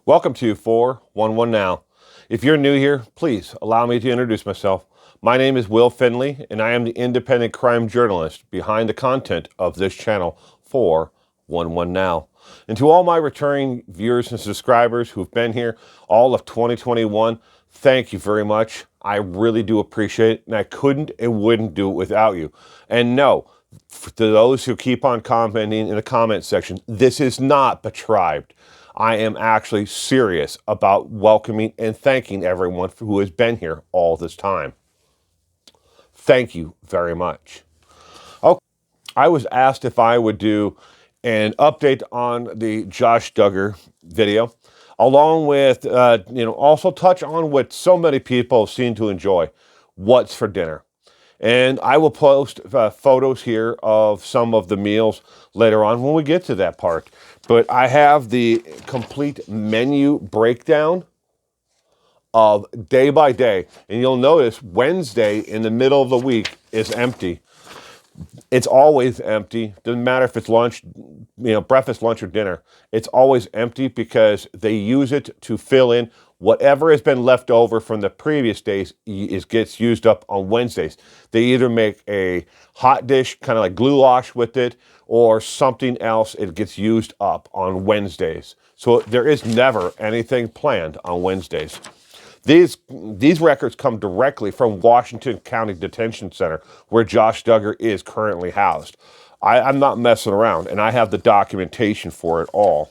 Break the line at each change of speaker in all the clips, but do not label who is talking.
Welcome to 411 Now. If you're new here, please allow me to introduce myself. My name is Will Finley, and I am the independent crime journalist behind the content of this channel, 411 Now. And to all my returning viewers and subscribers who've been here all of 2021, thank you very much. I really do appreciate it, and I couldn't and wouldn't do it without you. And no, to those who keep on commenting in the comment section, this is not contrived. I am actually serious about welcoming and thanking everyone who has been here all this time. Thank you very much. Okay, I was asked if I would do an update on the Josh Duggar video, along with, also touch on what so many people seem to enjoy, what's for dinner. And I will post photos here of some of the meals later on when we get to that part. But I have the complete menu breakdown of day by day. And you'll notice Wednesday in the middle of the week is empty. It's always empty. Doesn't matter if it's lunch, breakfast, lunch, or dinner. It's always empty because they use it to fill in whatever has been left over from the previous days gets used up on Wednesdays. They either make a hot dish, kind of like goulash with it, or something else. It gets used up on Wednesdays. So there is never anything planned on Wednesdays. These records come directly from Washington County Detention Center, where Josh Duggar is currently housed. I'm not messing around, and I have the documentation for it all.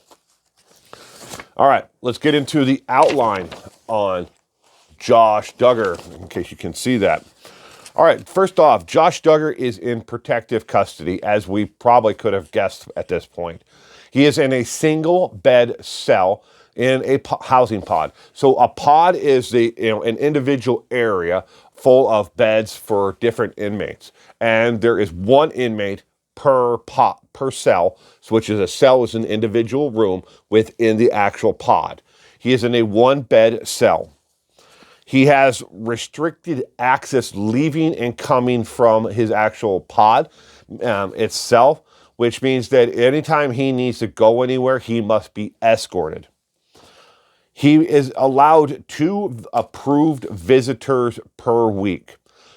All right, let's get into the outline on Josh Duggar, in case you can see that. All right, first off, Josh Duggar is in protective custody, as we probably could have guessed at this point. He is in a single bed cell in a housing pod. So a pod is an individual area full of beds for different inmates, and there is one inmate per cell, which is a cell is an individual room within the actual pod. He is in a one-bed cell. He has restricted access leaving and coming from his actual pod itself, which means that anytime he needs to go anywhere, he must be escorted. He is allowed 2 approved visitors per week.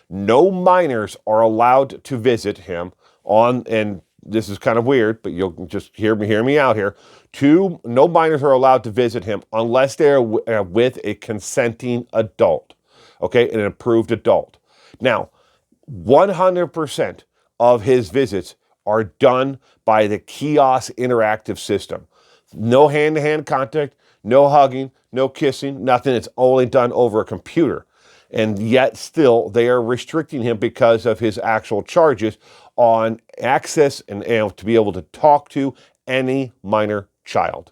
No minors are allowed to visit him and this is kind of weird, but you'll just hear me out here. No minors are allowed to visit him unless they're with a consenting adult, okay, an approved adult. Now, 100% of his visits are done by the kiosk interactive system. No hand-to-hand contact, no hugging, no kissing, nothing. It's only done over a computer. And yet still, they are restricting him because of his actual charges on access and to be able to talk to any minor child.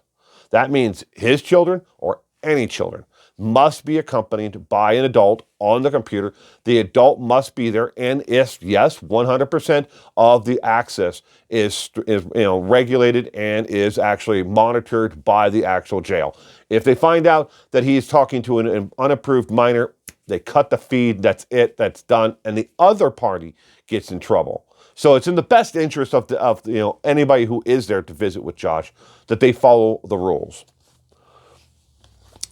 That means his children or any children must be accompanied by an adult on the computer. The adult must be there, and yes, 100% of the access is regulated and is actually monitored by the actual jail. If they find out that he's talking to an unapproved minor, they cut the feed. That's it. That's done, and the other party gets in trouble. So it's in the best interest of anybody who is there to visit with Josh that they follow the rules.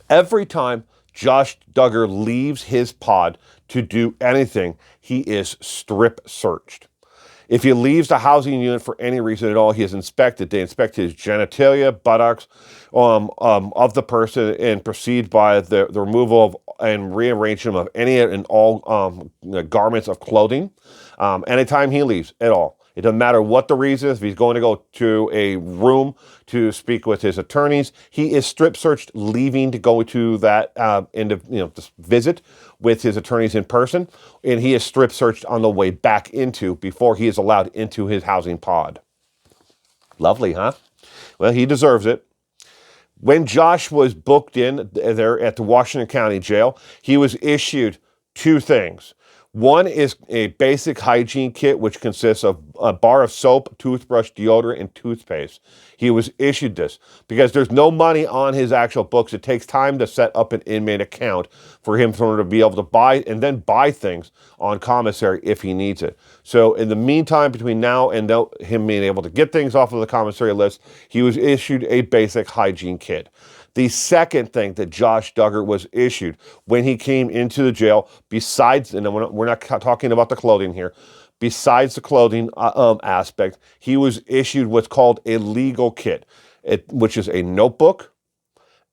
Every time Josh Duggar leaves his pod to do anything, he is strip searched. If he leaves the housing unit for any reason at all, he is inspected. They inspect his genitalia, buttocks of the person and proceed by the removal of and rearrangement of any and all garments of clothing anytime he leaves at all. It doesn't matter what the reason is. If he's going to go to a room to speak with his attorneys, he is strip searched leaving to go to that this visit with his attorneys in person, and he is strip searched on the way back before he is allowed into his housing pod. Lovely, huh? Well, he deserves it. When Josh was booked in there at the Washington County Jail, he was issued 2 things. One is a basic hygiene kit, which consists of a bar of soap, toothbrush, deodorant, and toothpaste. He was issued this because there's no money on his actual books. It takes time to set up an inmate account for him to be able to buy and then buy things on Commissary if he needs it. So in the meantime, between now and him being able to get things off of the Commissary list, he was issued a basic hygiene kit. The second thing that Josh Duggar was issued when he came into the jail, besides, and we're not talking about the clothing here, besides the clothing aspect, he was issued what's called a legal kit, which is a notebook,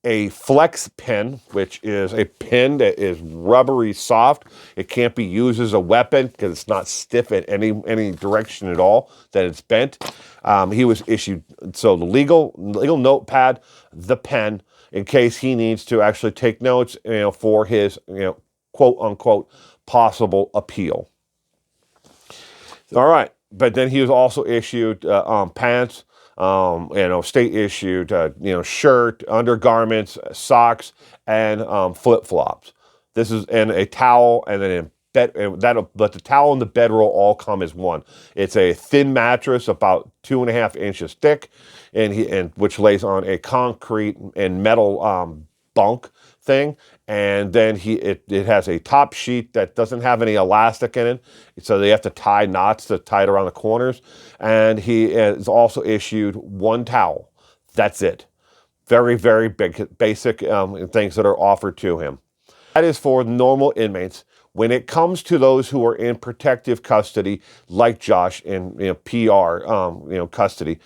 a flex pen, which is a pen that is rubbery soft. It can't be used as a weapon because it's not stiff in any direction at all that it's bent. He was issued, so the legal notepad, the pen, in case he needs to actually take notes, for his, quote unquote, possible appeal. All right, but then he was also issued pants, state issued, shirt, undergarments, socks, and flip-flops. This is, and a towel, and then but the towel and the bedroll all come as one. It's a thin mattress, about 2.5 inches thick, and which lays on a concrete and metal bunk thing. And then it has a top sheet that doesn't have any elastic in it, so they have to tie knots to tie it around the corners. And he is also issued one towel. That's it. Very, very basic things that are offered to him. That is for normal inmates. When it comes to those who are in protective custody, like Josh in PR custody,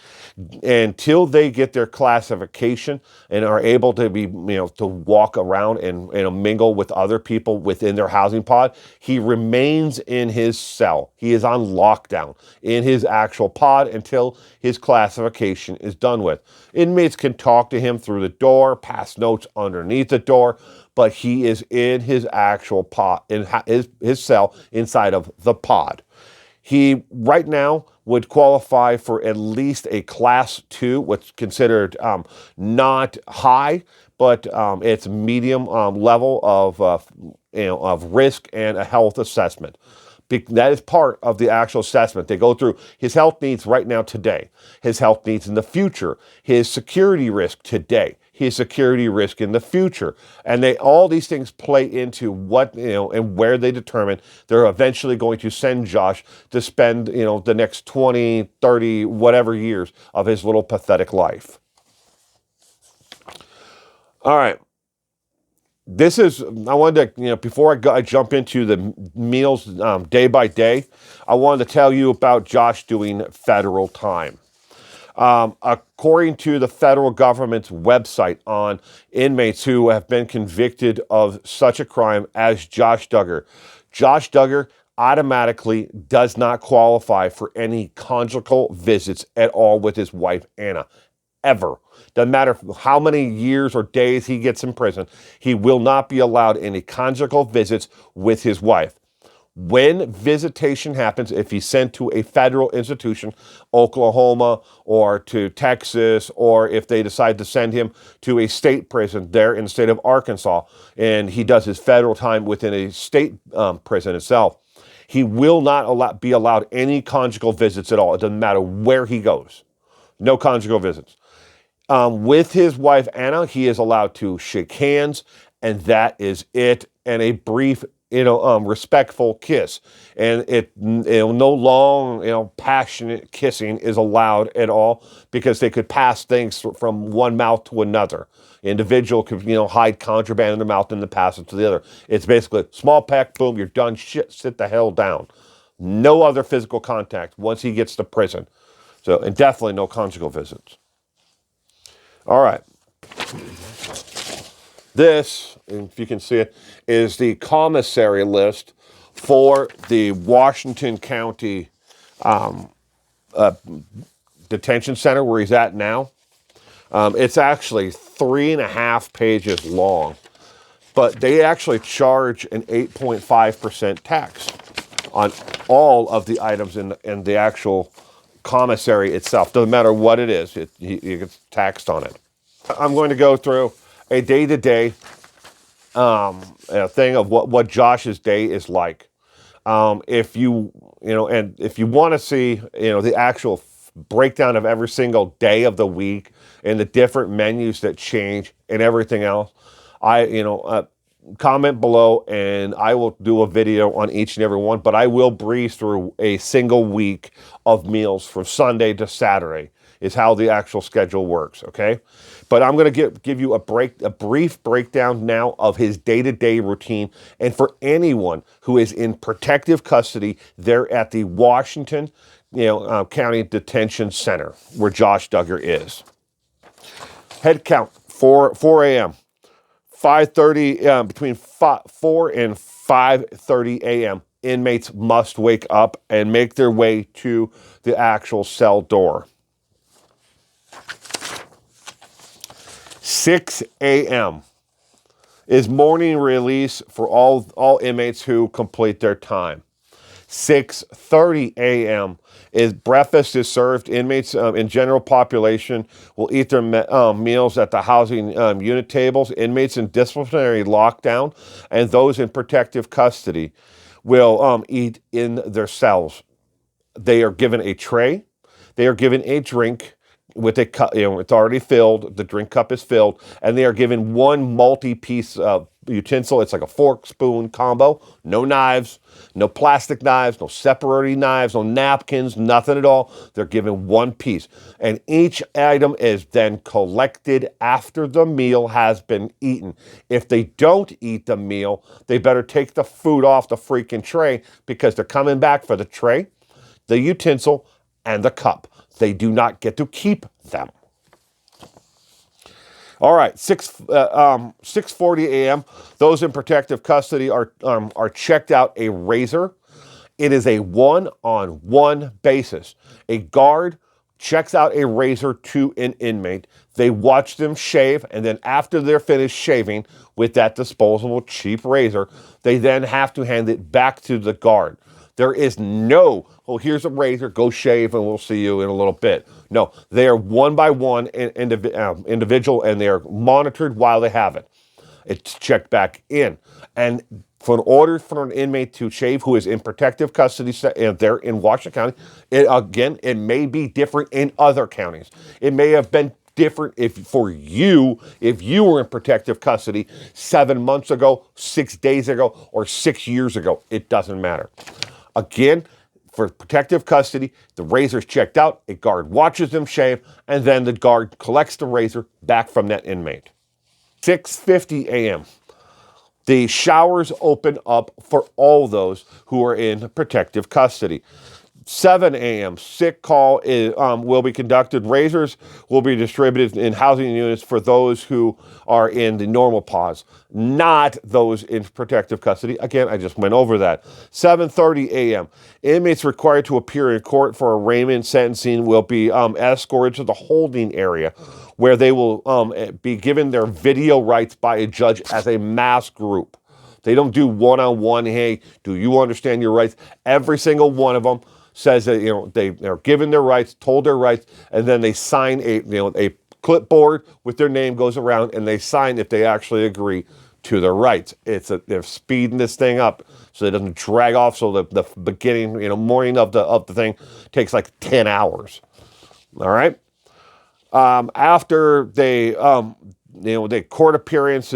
until they get their classification and are able to be to walk around and mingle with other people within their housing pod, he remains in his cell. He is on lockdown in his actual pod until his classification is done with. Inmates can talk to him through the door, pass notes underneath the door, but he is in his actual pod, in his cell inside of the pod. He right now would qualify for at least a class 2, what's considered not high, but it's medium level of risk and a health assessment. That is part of the actual assessment. They go through his health needs right now today, his health needs in the future, his security risk today, his security risk in the future. And all these things play into what, and where they determine they're eventually going to send Josh to spend, the next 20, 30, whatever years of his little pathetic life. All right. This is, I wanted to, before I jump into the meals day by day, I wanted to tell you about Josh doing federal time. According to the federal government's website on inmates who have been convicted of such a crime as Josh Duggar automatically does not qualify for any conjugal visits at all with his wife, Anna. Ever. Doesn't matter how many years or days he gets in prison, he will not be allowed any conjugal visits with his wife. When visitation happens, if he's sent to a federal institution, Oklahoma or to Texas, or if they decide to send him to a state prison there in the state of Arkansas, and he does his federal time within a state prison itself, he will not be allowed any conjugal visits at all. It doesn't matter where he goes. No conjugal visits. With his wife, Anna, he is allowed to shake hands, and that is it, and a brief, respectful kiss. And no long, passionate kissing is allowed at all, because they could pass things from one mouth to another. Individual could, hide contraband in their mouth and then pass it to the other. It's basically small peck, boom, you're done, shit, sit the hell down. No other physical contact once he gets to prison. So, and definitely no conjugal visits. All right. This, if you can see it, is the commissary list for the Washington County detention center where he's at now. It's actually 3.5 pages long, but they actually charge an 8.5% tax on all of the items in the actual commissary itself. Doesn't matter what it is, he gets taxed on it. I'm going to go through a day-to-day thing of what Josh's day is like. If you want to see the actual breakdown of every single day of the week and the different menus that change and everything else, comment below and I will do a video on each and every one, but I will breeze through a single week of meals from Sunday to Saturday. is how the actual schedule works, okay? But I'm going to give you a brief breakdown now of his day-to-day routine. And for anyone who is in protective custody, they're at the Washington County Detention Center, where Josh Duggar is. Head count, 4 a.m. 5:30, between 4 and 5:30 a.m., inmates must wake up and make their way to the actual cell door. 6 a.m. is morning release for all inmates who complete their time. 6:30 a.m. is breakfast is served. Inmates in general population will eat their meals at the housing unit tables. Inmates in disciplinary lockdown and those in protective custody will eat in their cells. They are given a tray. They are given a drink with a cup. It's already filled. The drink cup is filled, and they are given one multi-piece utensil. It's like a fork spoon combo. No knives, no plastic knives, no separating knives, no napkins, nothing at all. They're given one piece, and each item is then collected after the meal has been eaten. If they don't eat the meal, they better take the food off the freaking tray, because they're coming back for the tray, the utensil, and the cup. They do not get to keep them. All right, 6:40 a.m. Those in protective custody are checked out a razor. It is a one-on-one basis. A guard checks out a razor to an inmate. They watch them shave, and then after they're finished shaving with that disposable cheap razor, they then have to hand it back to the guard. There is no, here's a razor, go shave, and we'll see you in a little bit. No, they are one by one individual, and they are monitored while they have it. It's checked back in. And for an order for an inmate to shave who is in protective custody, and they're in Washington County, it may be different in other counties. It may have been different if you were in protective custody 7 months ago, 6 days ago, or 6 years ago. It doesn't matter. Again, for protective custody, the razor's checked out, a guard watches them shave, and then the guard collects the razor back from that inmate. 6:50 a.m. The showers open up for all those who are in protective custody. 7 a.m. sick call will be conducted. Razors will be distributed in housing units for those who are in the normal pause, not those in protective custody. Again, I just went over that. 7:30 a.m. Inmates required to appear in court for arraignment sentencing will be escorted to the holding area, where they will be given their video rights by a judge as a mass group. They don't do one-on-one, hey, do you understand your rights? Every single one of them says that they are given their rights, told their rights, and then they sign a clipboard with their name goes around, and they sign if they actually agree to their rights. They're speeding this thing up so it doesn't drag off. So the beginning, morning of the thing takes like 10 hours. All right. After the court appearance,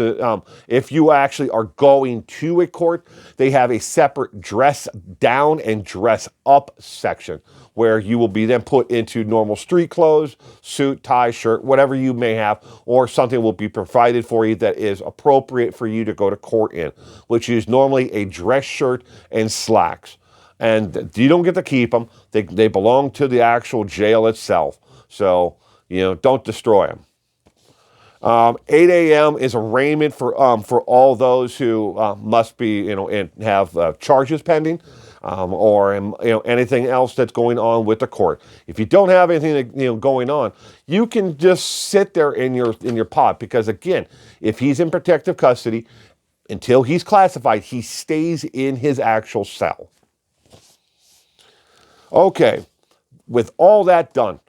if you actually are going to a court, they have a separate dress down and dress up section where you will be then put into normal street clothes, suit, tie, shirt, whatever you may have, or something will be provided for you that is appropriate for you to go to court in, which is normally a dress shirt and slacks. And you don't get to keep them. They belong to the actual jail itself. So, don't destroy them. 8 a.m. is arraignment for all those who must be, and have charges pending, or anything else that's going on with the court. If you don't have anything going on, you can just sit there in your pod, because again, if he's in protective custody until he's classified, he stays in his actual cell. Okay, with all that done,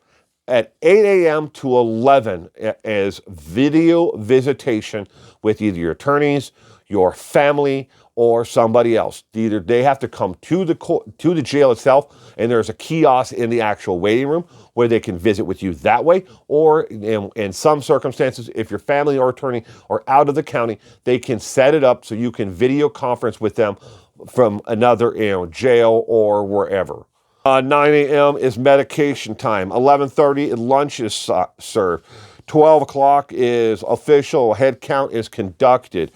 at 8 a.m. to 11 is video visitation with either your attorneys, your family, or somebody else. Either they have to come to the jail itself, and there's a kiosk in the actual waiting room where they can visit with you that way, or in some circumstances, if your family or attorney are out of the county, they can set it up so you can video conference with them from another jail or wherever. 9 a.m. is medication time. 11:30, lunch is served. 12 o'clock is official head count is conducted.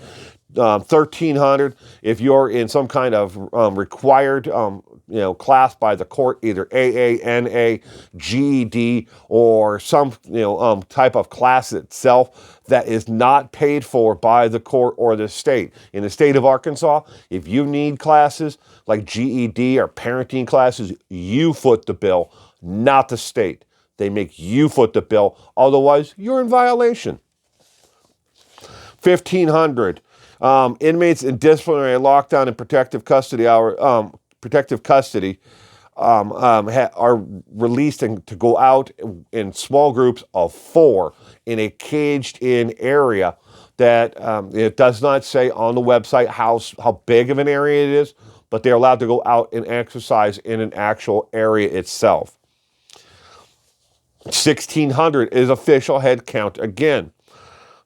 1300, if you're in some kind of required class by the court, either AA, NA, GED, or some type of class itself that is not paid for by the court or the state. In the state of Arkansas, if you need classes like GED or parenting classes, you foot the bill, not the state. They make you foot the bill. Otherwise, you're in violation. 1500. Inmates in disciplinary lockdown and protective custody are released to go out in small groups of 4 in a caged-in area that it does not say on the website how big of an area it is, but they're allowed to go out and exercise in an actual area itself. 1600 is official head count again.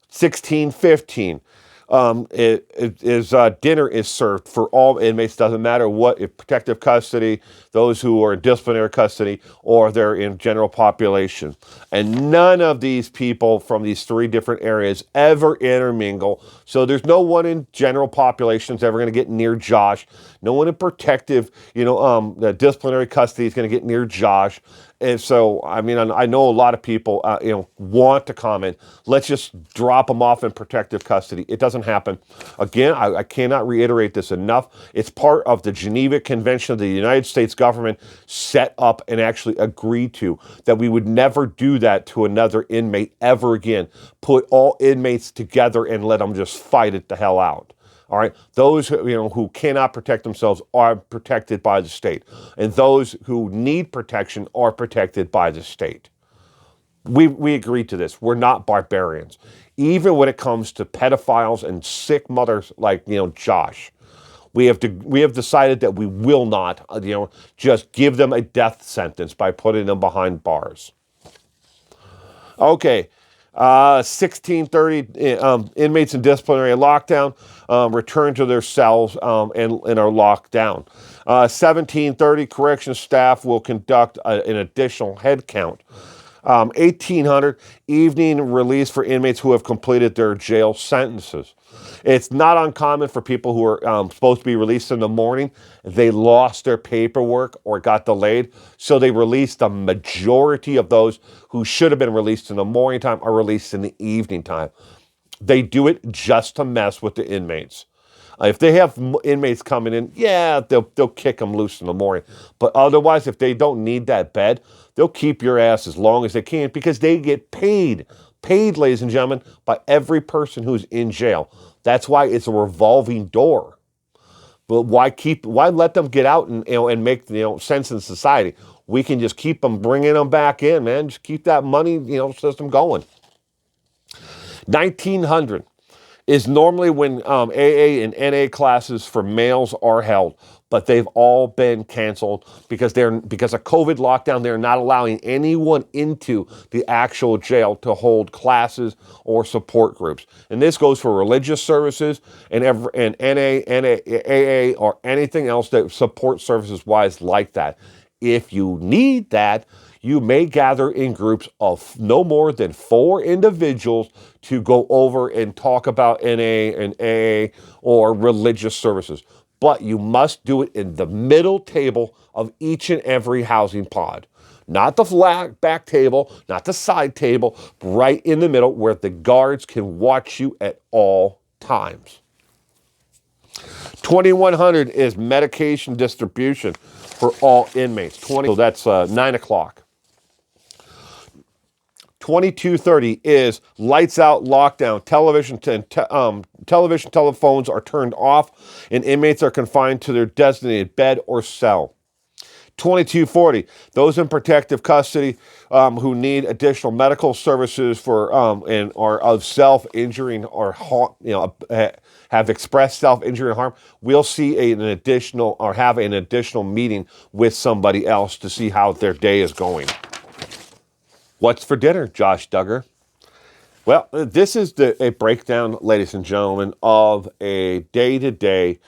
1615. Dinner is served for all inmates. Doesn't matter what, if protective custody, those who are in disciplinary custody, or they're in general population. And none of these people from these 3 different areas ever intermingle. So there's no one in general population that's ever going to get near Josh. No one in protective, the disciplinary custody is going to get near Josh. And so, I mean, I know a lot of people, want to comment, let's just drop them off in protective custody. It doesn't happen. Again, I cannot reiterate this enough. It's part of the Geneva Convention of the United States government set up and actually agreed to, that we would never do that to another inmate ever again. Put all inmates together and let them just fight it the hell out. All right, those who cannot protect themselves are protected by the state, and those who need protection are protected by the state. We agreed to this. We're not barbarians, even when it comes to pedophiles and sick mothers like Josh. We have decided that we will not just give them a death sentence by putting them behind bars. Okay. 1630, inmates in disciplinary lockdown return to their cells and are locked down. 1730, corrections staff will conduct an additional head count. 1800, evening release for inmates who have completed their jail sentences. It's not uncommon for people who are supposed to be released in the morning. They lost their paperwork or got delayed, so they released the majority of those who should have been released in the morning time are released in the evening time. They do it just to mess with the inmates. If they have inmates coming in, they'll kick them loose in the morning. But otherwise, if they don't need that bed, they'll keep your ass as long as they can because they get paid. Paid, ladies and gentlemen, by every person who's in jail. That's why it's a revolving door. But why let them get out and make sense in society? We can just keep them, bringing them back in, man. Just keep that money system going. 1900 is normally when AA and NA classes for males are held, but they've all been canceled because of COVID lockdown. They're not allowing anyone into the actual jail to hold classes or support groups. And this goes for religious services and NA, AA, or anything else that support services wise like that. If you need that, you may gather in groups of no more than 4 individuals to go over and talk about NA and AA or religious services. But you must do it in the middle table of each and every housing pod. Not the flat back table, not the side table, right in the middle where the guards can watch you at all times. 2100 is medication distribution for all inmates. So that's 9 o'clock. 2230 is lights out lockdown. Telephones are turned off, and inmates are confined to their designated bed or cell. 2240, those in protective custody who need additional medical services for and are of self-injuring or have expressed self-injury and harm, we'll see an additional meeting with somebody else to see how their day is going. What's for dinner, Josh Duggar? Well, this is a breakdown, ladies and gentlemen, of a day-to-day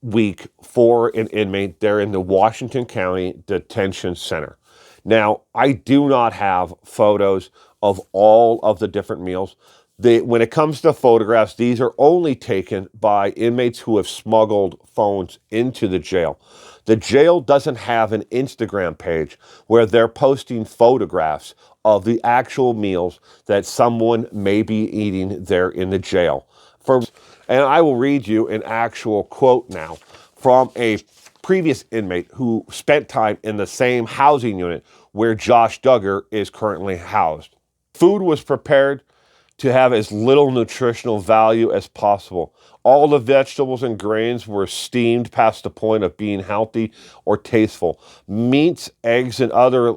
week for an inmate there in the Washington County Detention Center. Now, I do not have photos of all of the different meals. When it comes to photographs, these are only taken by inmates who have smuggled phones into the jail. The jail doesn't have an Instagram page where they're posting photographs of the actual meals that someone may be eating there in the jail. And I will read you an actual quote now from a previous inmate who spent time in the same housing unit where Josh Duggar is currently housed. Food was prepared to have as little nutritional value as possible. All the vegetables and grains were steamed past the point of being healthy or tasteful. Meats, eggs, and other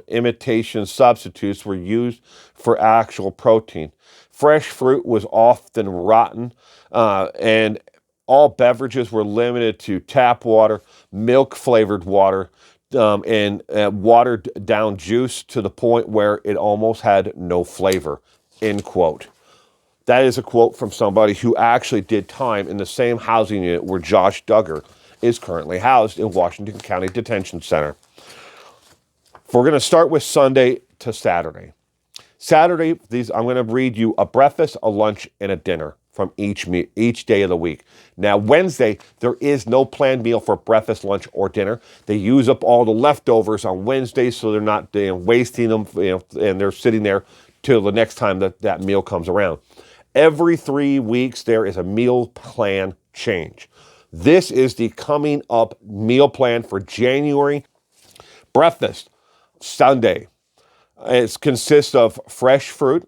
imitation substitutes were used for actual protein. Fresh fruit was often rotten, and all beverages were limited to tap water, milk-flavored water, and watered down juice to the point where it almost had no flavor, end quote. That is a quote from somebody who actually did time in the same housing unit where Josh Duggar is currently housed in Washington County Detention Center. We're going to start with Sunday to Saturday. Saturday, I'm going to read you a breakfast, a lunch, and a dinner from each day of the week. Now, Wednesday, there is no planned meal for breakfast, lunch, or dinner. They use up all the leftovers on Wednesday, so they're not wasting them, and they're sitting there till the next time that meal comes around. Every 3 weeks, there is a meal plan change. This is the coming up meal plan for January. Breakfast, Sunday. It consists of fresh fruit,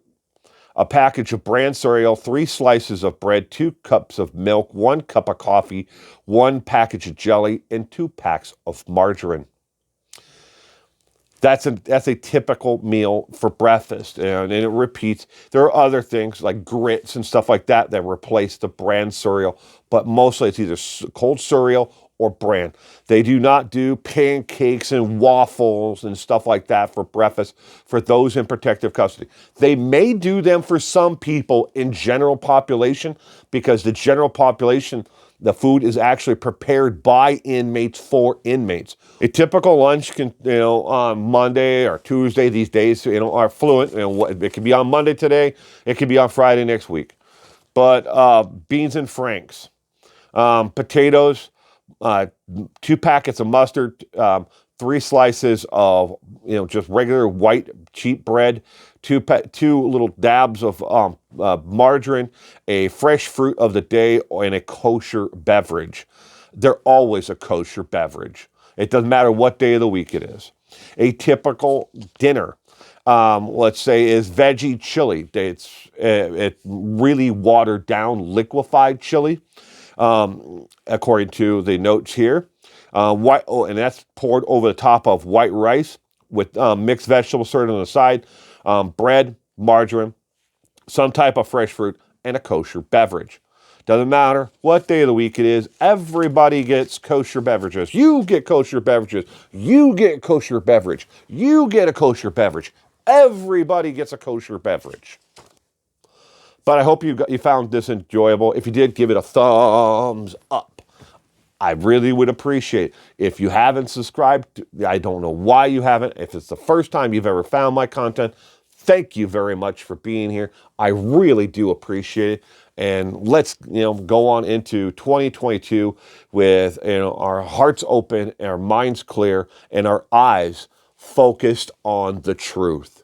a package of bran cereal, 3 slices of bread, 2 cups of milk, 1 cup of coffee, 1 package of jelly, and 2 packs of margarine. That's a typical meal for breakfast, and it repeats. There are other things like grits and stuff like that replace the bran cereal, but mostly it's either cold cereal or bran. They do not do pancakes and waffles and stuff like that for breakfast for those in protective custody. They may do them for some people in general population because the general population, the food is actually prepared by inmates for inmates. A typical lunch can, on Monday or Tuesday these days, are fluent. It can be on Monday today. It can be on Friday next week. But beans and franks, potatoes, 2 packets of mustard, 3 slices of just regular white cheap bread, 2 little dabs of margarine, a fresh fruit of the day, and a kosher beverage. They're always a kosher beverage. It doesn't matter what day of the week it is. A typical dinner, let's say, is veggie chili. It's really watered down, liquefied chili. According to the notes here, and that's poured over the top of white rice with mixed vegetables served on the side, bread, margarine, some type of fresh fruit, and a kosher beverage. Doesn't matter what day of the week it is, everybody gets kosher beverages. You get kosher beverages. You get kosher beverage. You get a kosher beverage. Everybody gets a kosher beverage. But I hope you found this enjoyable. If you did, give it a thumbs up. I really would appreciate it. If you haven't subscribed, I don't know why you haven't. If it's the first time you've ever found my content, thank you very much for being here. I really do appreciate it. And let's go on into 2022 with our hearts open, our minds clear, and our eyes focused on the truth.